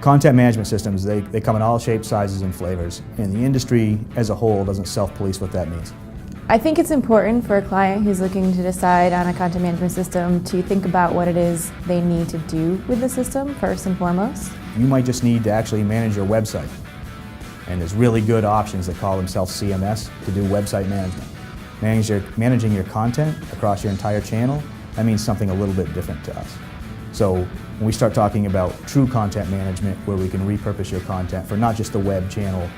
Content management systems, they come in all shapes, sizes, and flavors, and the industry as a whole doesn't self-police what that means. I think it's important for a client who's looking to decide on a content management system to think about what it is they need to do with the system first and foremost. You might just need to actually manage your website, and there's really good options that call themselves CMS to do website management. Managing your content across your entire channel, that means something a little bit different to us. So when we start talking about true content management, where we can repurpose your content for not just the web channel,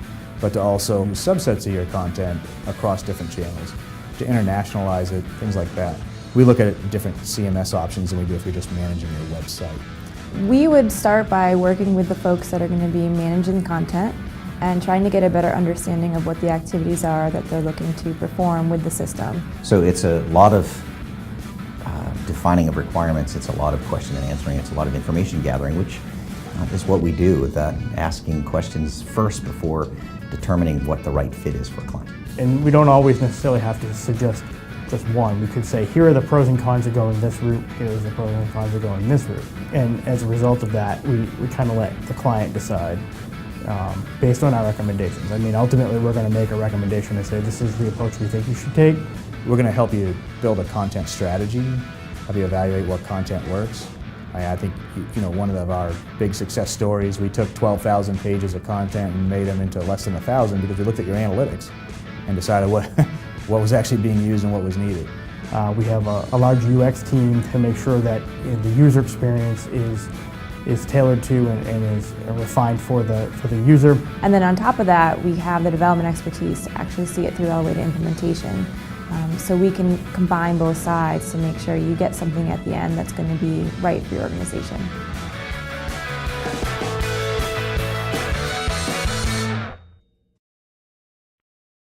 but to also use subsets of your content across different channels, to internationalize it, things like that. We look at different CMS options than we do if you're just managing your website. We would start by working with the folks that are going to be managing content and trying to get a better understanding of what the activities are that they're looking to perform with the system. So it's a lot of defining of requirements, it's a lot of question and answering, it's a lot of information gathering, which is what we do, that asking questions first before determining what the right fit is for a client. And we don't always necessarily have to suggest just one. We could say, here are the pros and cons of going this route, here's the pros and cons of going this route. And as a result of that, we kind of let the client decide based on our recommendations. I mean, ultimately we're going to make a recommendation and say, this is the approach we think you should take. We're going to help you build a content strategy, help you evaluate what content works. I think one of our big success stories, we took 12,000 pages of content and made them into less than 1,000 because we looked at your analytics and decided what was actually being used and what was needed. We have a large UX team to make sure that the user experience is tailored to and is refined for the user. And then on top of that, we have the development expertise to actually see it through all the way to implementation. So we can combine both sides to make sure you get something at the end that's going to be right for your organization.